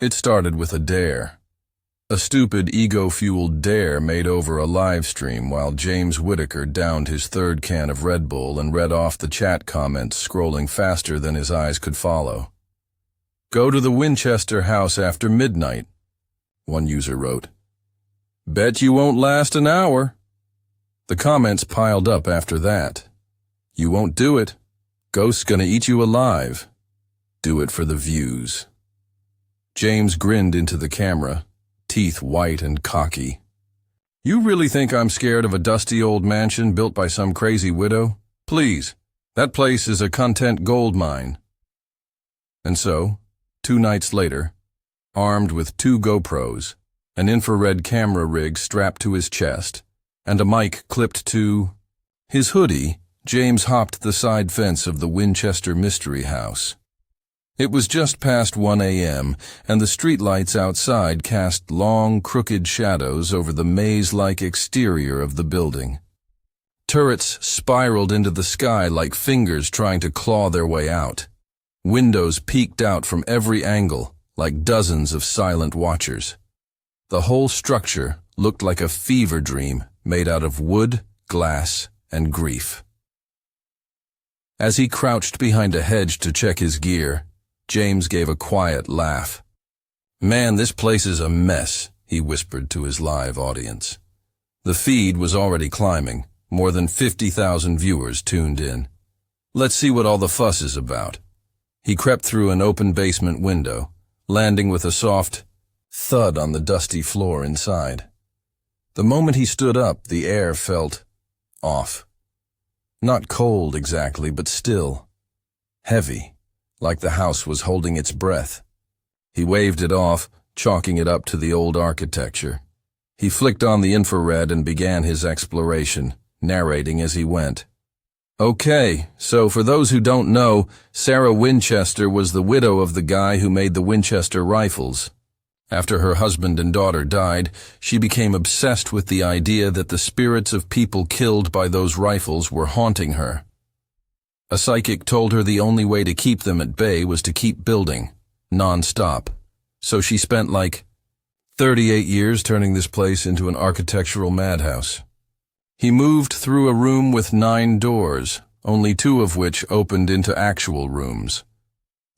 It started with a dare. A stupid, ego-fueled dare made over a live stream while James Whittaker downed his third can of Red Bull and read off the chat comments, scrolling faster than his eyes could follow. "Go to the Winchester house after midnight," one user wrote. "Bet you won't last an hour." The comments piled up after that. "You won't do it. Ghost's gonna eat you alive. Do it for the views." James grinned into the camera, teeth white and cocky. "You really think I'm scared of a dusty old mansion built by some crazy widow? Please, that place is a content gold mine." And so, 2 nights later, armed with 2 GoPros, an infrared camera rig strapped to his chest, and a mic clipped to his hoodie, James hopped the side fence of the Winchester Mystery House. It was just past 1 a.m., and the streetlights outside cast long, crooked shadows over the maze-like exterior of the building. Turrets spiraled into the sky like fingers trying to claw their way out. Windows peeked out from every angle, like dozens of silent watchers. The whole structure looked like a fever dream made out of wood, glass, and grief. As he crouched behind a hedge to check his gear, James gave a quiet laugh. "Man, this place is a mess," he whispered to his live audience. The feed was already climbing. More than 50,000 viewers tuned in. "Let's see what all the fuss is about." He crept through an open basement window, landing with a soft thud on the dusty floor inside. The moment he stood up, the air felt off. Not cold exactly, but still heavy, like the house was holding its breath. He waved it off, chalking it up to the old architecture. He flicked on the infrared and began his exploration, narrating as he went. "Okay, so for those who don't know, Sarah Winchester was the widow of the guy who made the Winchester rifles. After her husband and daughter died, she became obsessed with the idea that the spirits of people killed by those rifles were haunting her. A psychic told her the only way to keep them at bay was to keep building, non-stop. So she spent like 38 years turning this place into an architectural madhouse. He moved through a room with 9 doors, only 2 of which opened into actual rooms.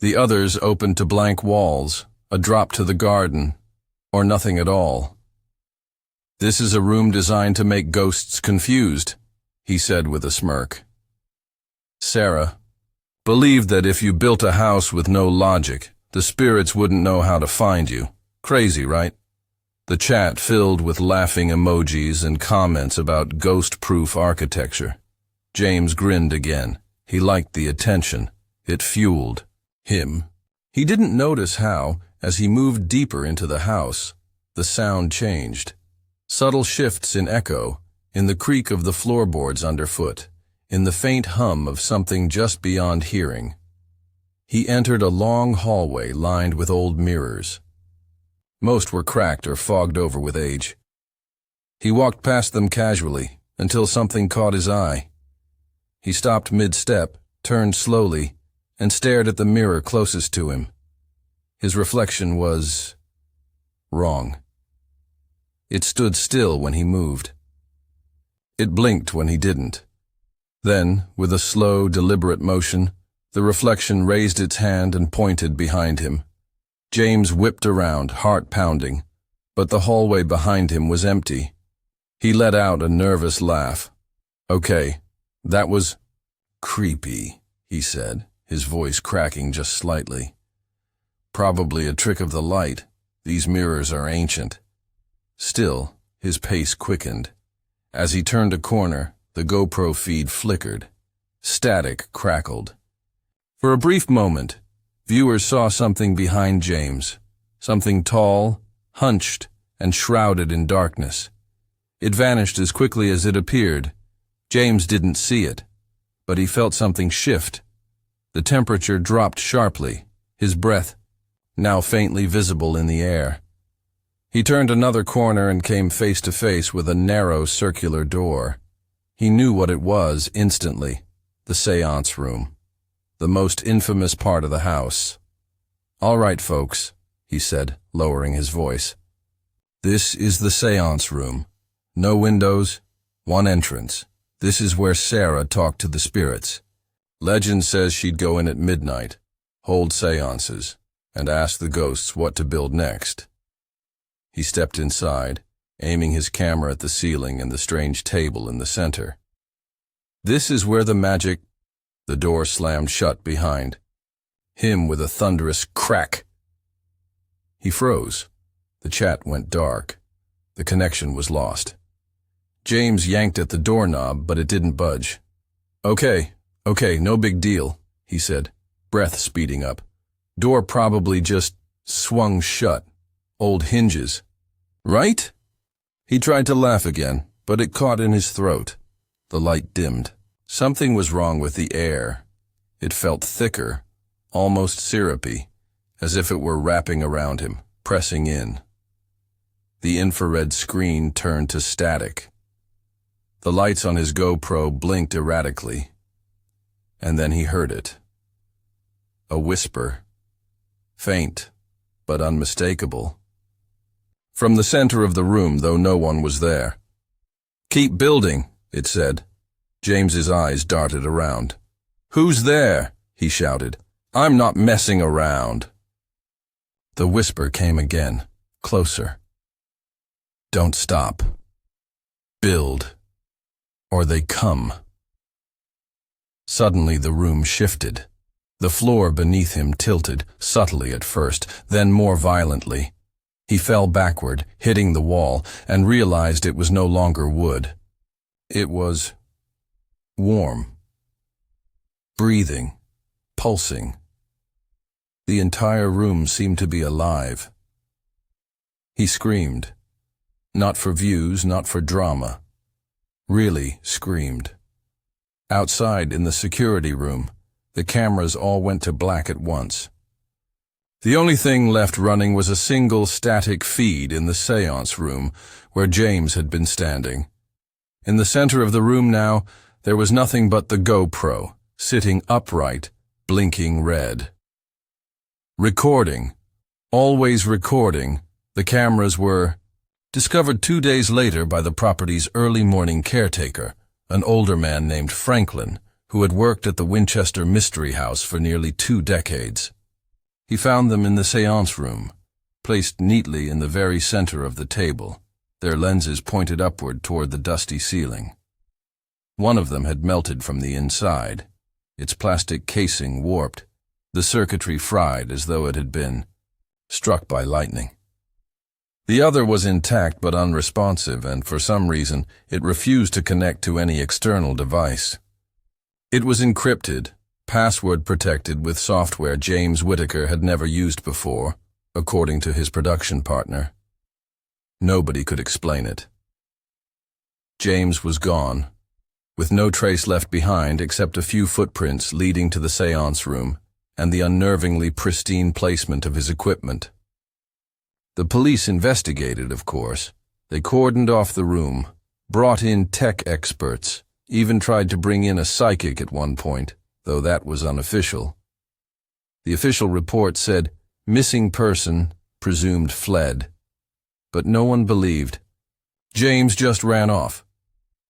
The others opened to blank walls, a drop to the garden, or nothing at all. This is a room designed to make ghosts confused, he said with a smirk. Sarah believed that if you built a house with no logic, the spirits wouldn't know how to find you. Crazy, right? The chat filled with laughing emojis and comments about ghost-proof architecture. James grinned again. He liked the attention. It fueled him. He didn't notice how, as he moved deeper into the house, the sound changed. Subtle shifts in echo, in the creak of the floorboards underfoot, in the faint hum of something just beyond hearing. He entered a long hallway lined with old mirrors. Most were cracked or fogged over with age. He walked past them casually, until something caught his eye. He stopped mid-step, turned slowly, and stared at the mirror closest to him. His reflection was wrong. It stood still when he moved. It blinked when he didn't. Then, with a slow, deliberate motion, the reflection raised its hand and pointed behind him. James whipped around, heart pounding, but the hallway behind him was empty. He let out a nervous laugh. "Okay, that was creepy," he said, his voice cracking just slightly. "Probably a trick of the light. These mirrors are ancient." Still, his pace quickened. As he turned a corner, the GoPro feed flickered. Static crackled. For a brief moment, viewers saw something behind James, something tall, hunched, and shrouded in darkness. It vanished as quickly as it appeared. James didn't see it, but he felt something shift. The temperature dropped sharply, his breath now faintly visible in the air. He turned another corner and came face to face with a narrow circular door. He knew what it was instantly: the seance room, the most infamous part of the house. "All right, folks, he said, lowering his voice. This is the seance room. No windows, one entrance. This is where Sarah talked to the spirits. Legend says she'd go in at midnight, hold seances, and ask the ghosts what to build next. He stepped inside, aiming his camera at the ceiling and the strange table in the center. This is where the magic... The door slammed shut behind him with a thunderous crack. He froze. The chat went dark. The connection was lost. James yanked at the doorknob, but it didn't budge. Okay, no big deal, he said, breath speeding up. Door probably just swung shut. Old hinges. Right? He tried to laugh again, but it caught in his throat. The light dimmed. Something was wrong with the air. It felt thicker, almost syrupy, as if it were wrapping around him, pressing in. The infrared screen turned to static. The lights on his GoPro blinked erratically. And then he heard it. A whisper. Faint, but unmistakable. From the center of the room, though no one was there. Keep building, it said. James's eyes darted around. Who's there? He shouted. I'm not messing around. The whisper came again, closer. Don't stop. Build. Or they come. Suddenly the room shifted. The floor beneath him tilted, subtly at first, then more violently. He fell backward, hitting the wall, and realized it was no longer wood. It was warm. Breathing. Pulsing. The entire room seemed to be alive. He screamed. Not for views, not for drama. Really screamed. Outside in the security room, the cameras all went to black at once. The only thing left running was a single static feed in the seance room where James had been standing. In the center of the room now, there was nothing but the GoPro, sitting upright, blinking red. Recording. Always recording. The cameras were discovered 2 days later by the property's early morning caretaker, an older man named Franklin, who had worked at the Winchester Mystery House for nearly 2 decades. He found them in the seance room, placed neatly in the very center of the table, their lenses pointed upward toward the dusty ceiling. One of them had melted from the inside, its plastic casing warped, the circuitry fried as though it had been struck by lightning. The other was intact but unresponsive, and for some reason it refused to connect to any external device. It was encrypted, password protected with software James Whittaker had never used before, according to his production partner. Nobody could explain it. James was gone, with no trace left behind except a few footprints leading to the seance room and the unnervingly pristine placement of his equipment. The police investigated, of course. They cordoned off the room, brought in tech experts, even tried to bring in a psychic at one point, though that was unofficial. The official report said, missing person, presumed fled. But no one believed. James just ran off.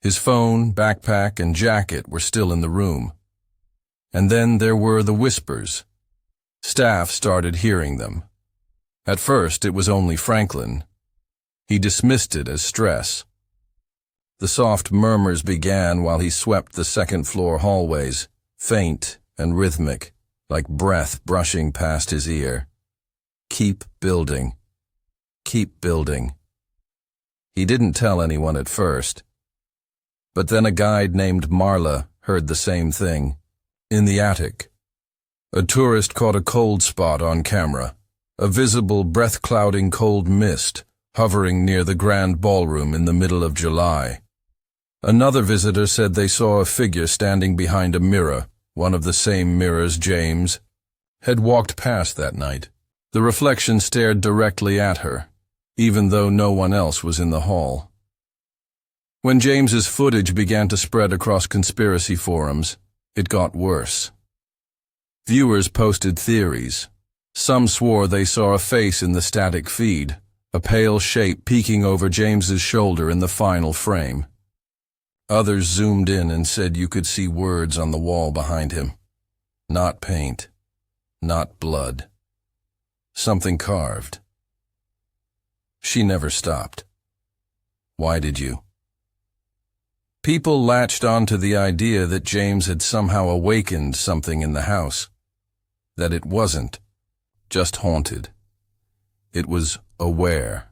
His phone, backpack, and jacket were still in the room. And then there were the whispers. Staff started hearing them. At first, it was only Franklin. He dismissed it as stress. The soft murmurs began while he swept the second-floor hallways, faint and rhythmic, like breath brushing past his ear. Keep building. Keep building. He didn't tell anyone at first. But then a guide named Marla heard the same thing. In the attic. A tourist caught a cold spot on camera. A visible, breath-clouding cold mist hovering near the grand ballroom in the middle of July. Another visitor said they saw a figure standing behind a mirror, one of the same mirrors James had walked past that night. The reflection stared directly at her, even though no one else was in the hall. When James's footage began to spread across conspiracy forums, it got worse. Viewers posted theories. Some swore they saw a face in the static feed, a pale shape peeking over James's shoulder in the final frame. Others zoomed in and said you could see words on the wall behind him. Not paint, not blood. Something carved. She never stopped. Why did you? People latched onto the idea that James had somehow awakened something in the house. That it wasn't just haunted. It was aware,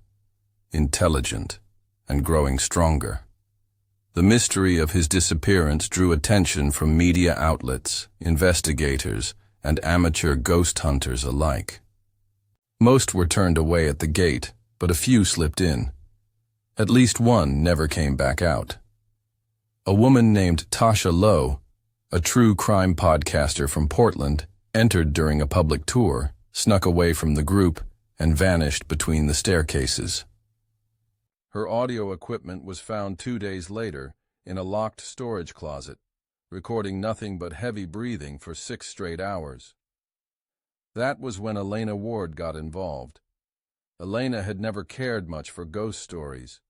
intelligent, and growing stronger. The mystery of his disappearance drew attention from media outlets, investigators, and amateur ghost hunters alike. Most were turned away at the gate, but a few slipped in. At least one never came back out. A woman named Tasha Lowe, a true crime podcaster from Portland, entered during a public tour, snuck away from the group, and vanished between the staircases. Her audio equipment was found 2 days later in a locked storage closet, recording nothing but heavy breathing for 6 straight hours. That was when Elena Ward got involved. Elena had never cared much for ghost stories.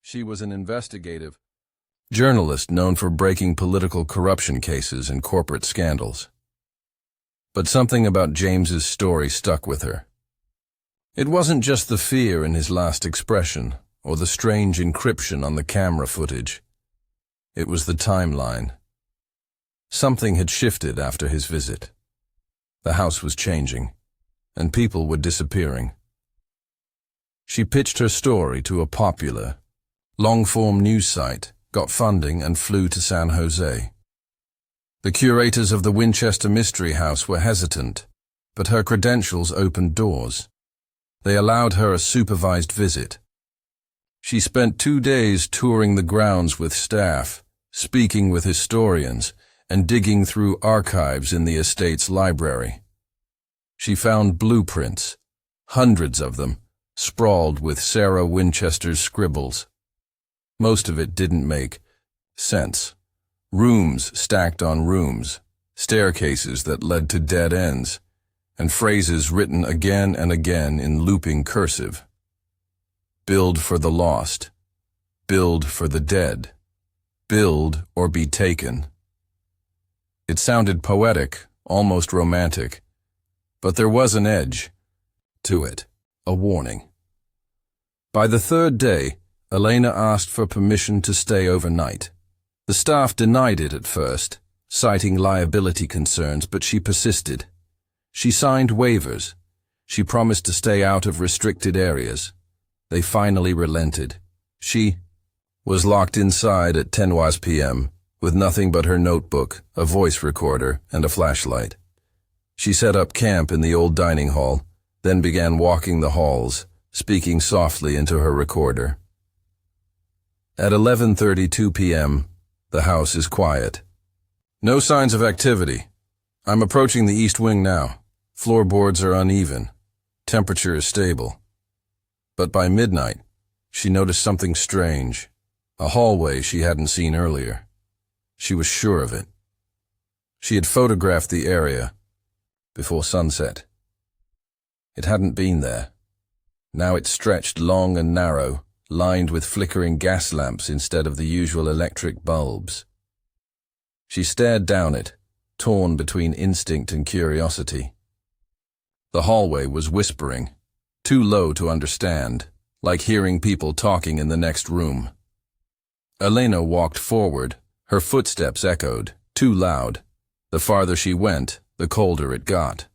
She was an investigative journalist known for breaking political corruption cases and corporate scandals. But something about James's story stuck with her. It wasn't just the fear in his last expression, or the strange encryption on the camera footage. It was the timeline. Something had shifted after his visit. The house was changing, and people were disappearing. She pitched her story to a popular, long-form news site, got funding, and flew to San Jose. The curators of the Winchester Mystery House were hesitant, but her credentials opened doors. They allowed her a supervised visit. She spent 2 days touring the grounds with staff, speaking with historians, and digging through archives in the estate's library. She found blueprints, hundreds of them, sprawled with Sarah Winchester's scribbles. Most of it didn't make sense. Rooms stacked on rooms, staircases that led to dead ends, and phrases written again and again in looping cursive. Build for the lost. Build for the dead. Build or be taken. It sounded poetic, almost romantic, but there was an edge to it, a warning. By the 3rd day, Elena asked for permission to stay overnight. The staff denied it at first, citing liability concerns, but she persisted. She signed waivers. She promised to stay out of restricted areas. They finally relented. She was locked inside at 10 p.m., with nothing but her notebook, a voice recorder, and a flashlight. She set up camp in the old dining hall, then began walking the halls, speaking softly into her recorder. At 11:32 p.m., the house is quiet. No signs of activity. I'm approaching the east wing now. Floorboards are uneven. Temperature is stable. But by midnight, she noticed something strange, a hallway she hadn't seen earlier. She was sure of it. She had photographed the area before sunset. It hadn't been there. Now it stretched long and narrow, lined with flickering gas lamps instead of the usual electric bulbs. She stared down it, torn between instinct and curiosity. The hallway was whispering, too low to understand, like hearing people talking in the next room. Elena walked forward. Her footsteps echoed, too loud. The farther she went, the colder it got.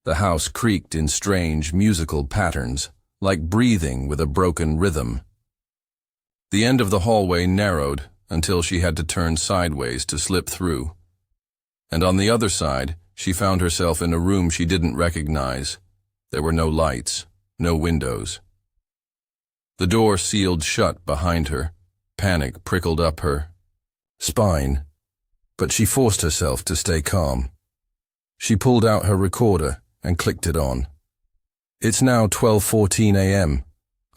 The house creaked in strange musical patterns, like breathing with a broken rhythm. The end of the hallway narrowed until she had to turn sideways to slip through. And on the other side, she found herself in a room she didn't recognize. There were no lights, no windows. The door sealed shut behind her. Panic prickled up her spine, but she forced herself to stay calm. She pulled out her recorder and clicked it on. It's now 12:14 a.m.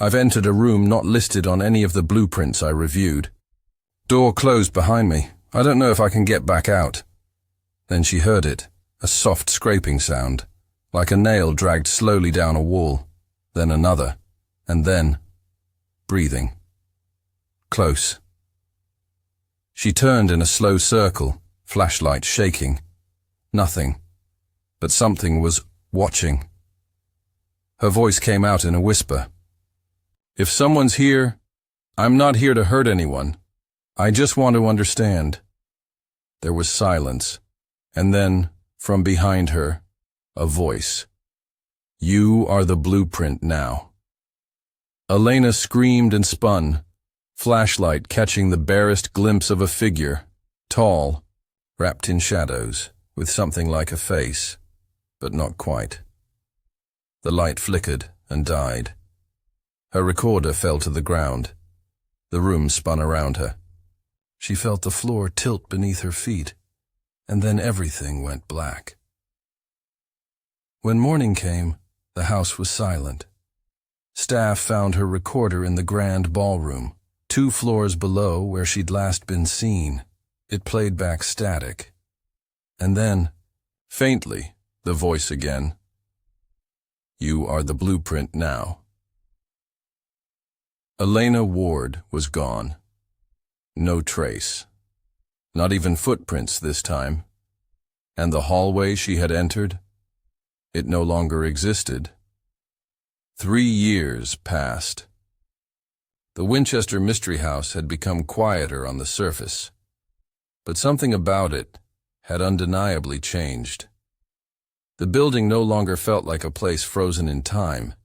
I've entered a room not listed on any of the blueprints I reviewed. Door closed behind me. I don't know if I can get back out. Then she heard it, a soft scraping sound, like a nail dragged slowly down a wall, then another, and then breathing. Close. She turned in a slow circle, flashlight shaking. Nothing, but something was watching. Her voice came out in a whisper. "If someone's here, I'm not here to hurt anyone. I just want to understand." There was silence, and then, from behind her, a voice. "You are the blueprint now." Elena screamed and spun, flashlight catching the barest glimpse of a figure, tall, wrapped in shadows, with something like a face, but not quite. The light flickered and died. Her recorder fell to the ground. The room spun around her. She felt the floor tilt beneath her feet, and then everything went black. When morning came, the house was silent. Staff found her recorder in the grand ballroom, 2 floors below where she'd last been seen. It played back static. And then, faintly, the voice again. "You are the blueprint now." Elena Ward was gone. No trace. Not even footprints this time. And the hallway she had entered? It no longer existed. 3 years passed. The Winchester Mystery House had become quieter on the surface, but something about it had undeniably changed. The building no longer felt like a place frozen in time.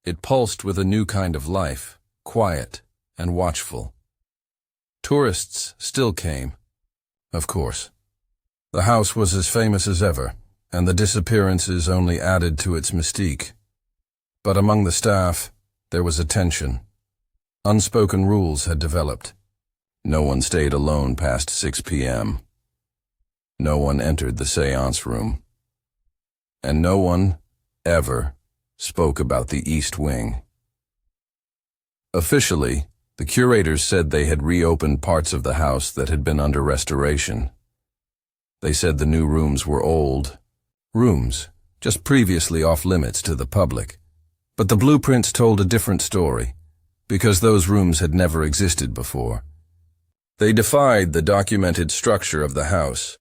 It pulsed with a new kind of life, quiet and watchful. Tourists still came, of course. The house was as famous as ever, and the disappearances only added to its mystique. But among the staff, there was a tension. Unspoken rules had developed. No one stayed alone past 6 p.m. No one entered the seance room. And no one, ever, spoke about the East Wing. Officially, the curators said they had reopened parts of the house that had been under restoration. They said the new rooms were old rooms, just previously off-limits to the public. But the blueprints told a different story, because those rooms had never existed before. They defied the documented structure of the house.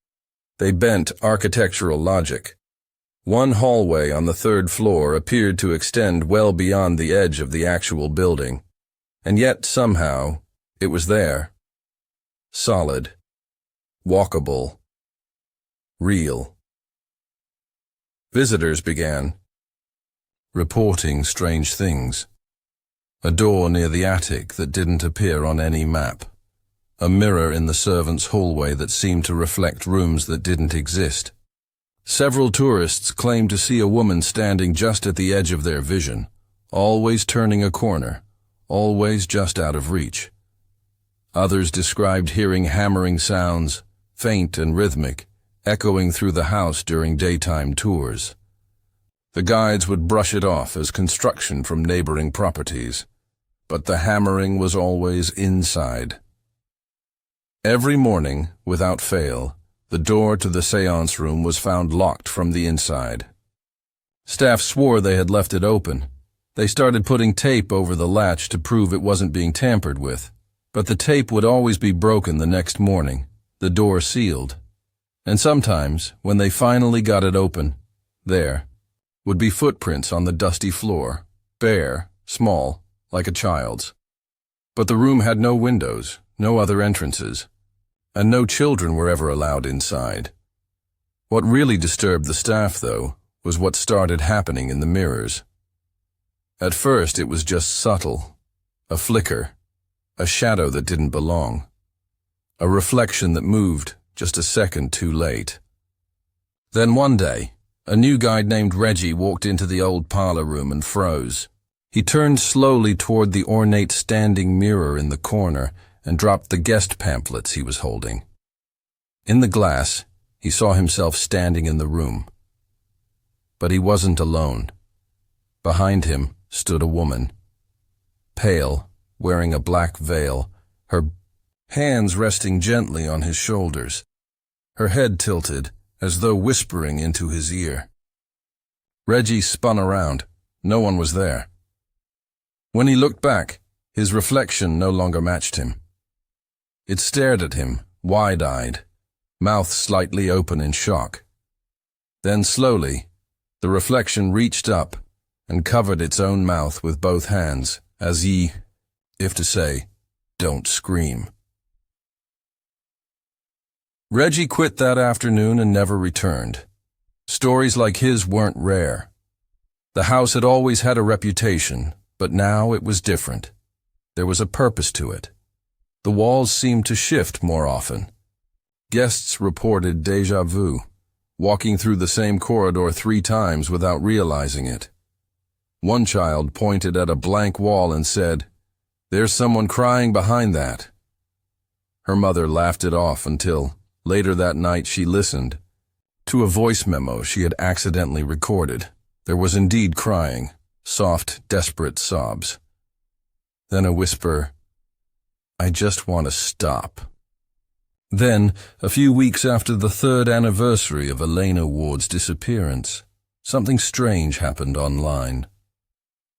They bent architectural logic. One hallway on the 3rd floor appeared to extend well beyond the edge of the actual building, and yet somehow it was there. Solid, walkable, real. Visitors began reporting strange things. A door near the attic that didn't appear on any map. A mirror in the servants' hallway that seemed to reflect rooms that didn't exist. Several tourists claimed to see a woman standing just at the edge of their vision, always turning a corner, always just out of reach. Others described hearing hammering sounds, faint and rhythmic, echoing through the house during daytime tours. The guides would brush it off as construction from neighboring properties, but the hammering was always inside. Every morning, without fail, the door to the seance room was found locked from the inside. Staff swore they had left it open. They started putting tape over the latch to prove it wasn't being tampered with, but the tape would always be broken the next morning, the door sealed. And sometimes, when they finally got it open, there would be footprints on the dusty floor, bare, small, like a child's. But the room had no windows, no other entrances, and no children were ever allowed inside. What really disturbed the staff, though, was what started happening in the mirrors. At first it was just subtle, a flicker, a shadow that didn't belong, a reflection that moved just a second too late. Then one day, a new guide named Reggie walked into the old parlor room and froze. He turned slowly toward the ornate standing mirror in the corner and dropped the guest pamphlets he was holding. In the glass, he saw himself standing in the room. But he wasn't alone. Behind him stood a woman, pale, wearing a black veil, her hands resting gently on his shoulders, her head tilted as though whispering into his ear. Reggie spun around. No one was there. When he looked back, his reflection no longer matched him. It stared at him, wide-eyed, mouth slightly open in shock. Then slowly, the reflection reached up and covered its own mouth with both hands, as if to say, "Don't scream." Reggie quit that afternoon and never returned. Stories like his weren't rare. The house had always had a reputation, but now it was different. There was a purpose to it. The walls seemed to shift more often. Guests reported déjà vu, walking through the same corridor 3 times without realizing it. One child pointed at a blank wall and said, "There's someone crying behind that." Her mother laughed it off until, later that night, she listened to a voice memo she had accidentally recorded. There was indeed crying, soft, desperate sobs. Then a whisper, "I just want to stop." Then, a few weeks after the 3rd anniversary of Elena Ward's disappearance, something strange happened online.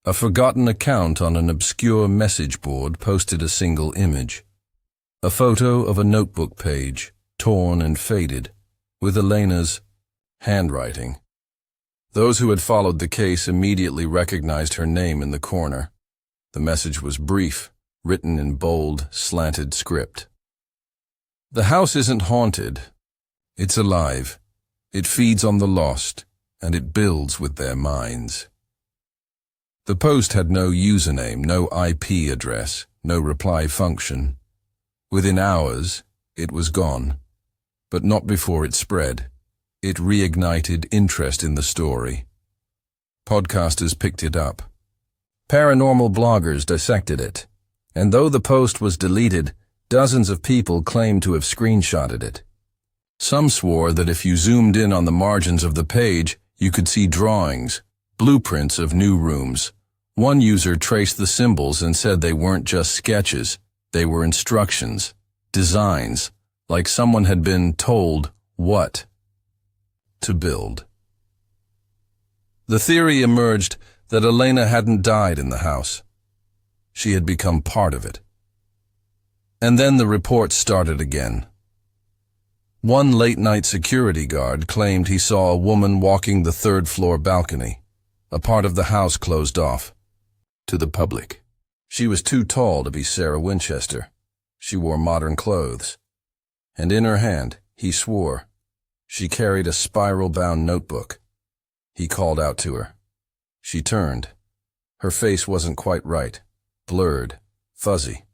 A forgotten account on an obscure message board posted a single image. A photo of a notebook page, torn and faded, with Elena's handwriting. Those who had followed the case immediately recognized her name in the corner. The message was brief, written in bold, slanted script. "The house isn't haunted. It's alive. It feeds on the lost, and it builds with their minds." The post had no username, no IP address, no reply function. Within hours, it was gone. But not before it spread. It reignited interest in the story. Podcasters picked it up. Paranormal bloggers dissected it. And though the post was deleted, dozens of people claimed to have screenshotted it. Some swore that if you zoomed in on the margins of the page, you could see drawings, blueprints of new rooms. One user traced the symbols and said they weren't just sketches, they were instructions, designs, like someone had been told what to build. The theory emerged that Elena hadn't died in the house. She had become part of it. And then the reports started again. One late-night security guard claimed he saw a woman walking the 3rd-floor balcony, a part of the house closed off to the public. She was too tall to be Sarah Winchester. She wore modern clothes. And in her hand, he swore, she carried a spiral-bound notebook. He called out to her. She turned. Her face wasn't quite right, blurred, fuzzy,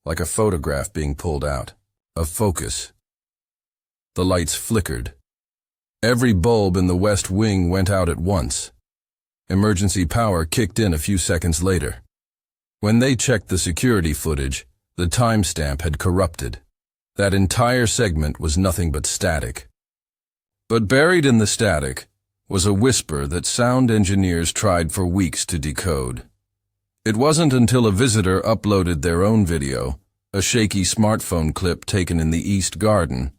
like a photograph being pulled out of focus. The lights flickered. Every bulb in the west wing went out at once. Emergency power kicked in a few seconds later. When they checked the security footage, the timestamp had corrupted. That entire segment was nothing but static. But buried in the static was a whisper that sound engineers tried for weeks to decode. It wasn't until a visitor uploaded their own video, a shaky smartphone clip taken in the East Garden,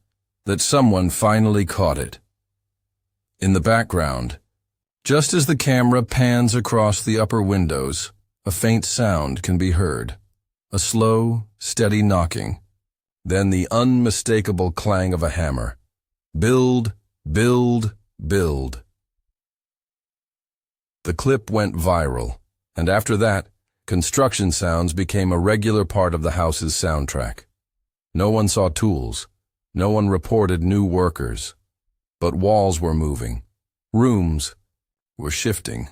that someone finally caught it. In the background, just as the camera pans across the upper windows, a faint sound can be heard, a slow, steady knocking, then the unmistakable clang of a hammer. Build, build, build. The clip went viral, and after that, construction sounds became a regular part of the house's soundtrack. No one saw tools. No one reported new workers. But walls were moving. Rooms were shifting.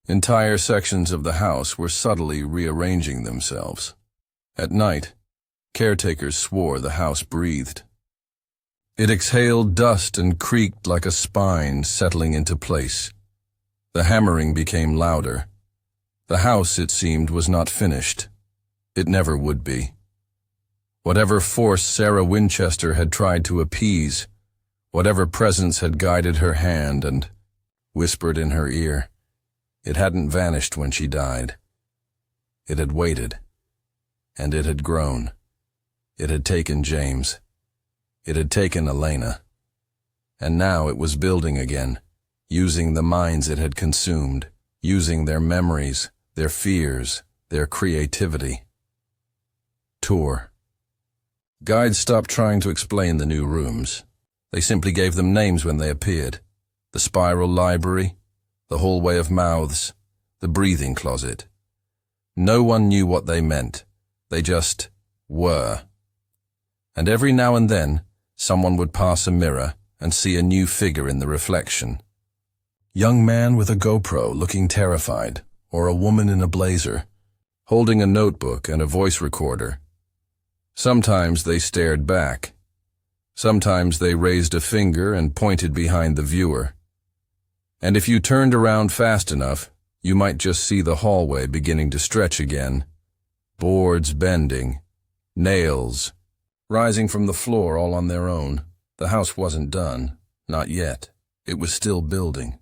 Entire sections of the house were subtly rearranging themselves. At night, caretakers swore the house breathed. It exhaled dust and creaked like a spine settling into place. The hammering became louder. The house, it seemed, was not finished. It never would be. Whatever force Sarah Winchester had tried to appease, whatever presence had guided her hand and whispered in her ear, it hadn't vanished when she died. It had waited, and it had grown. It had taken James. It had taken Elena. And now it was building again, using the minds it had consumed, using their memories, their fears, their creativity. Tour. Guides stopped trying to explain the new rooms. They simply gave them names when they appeared. The spiral library, the hallway of mouths, the breathing closet. No one knew what they meant. They just were. And every now and then, someone would pass a mirror and see a new figure in the reflection. Young man with a GoPro looking terrified, or a woman in a blazer, holding a notebook and a voice recorder. Sometimes they stared back. Sometimes they raised a finger and pointed behind the viewer. And if you turned around fast enough, you might just see the hallway beginning to stretch again. Boards bending, nails rising from the floor all on their own. The house wasn't done, not yet. It was still building.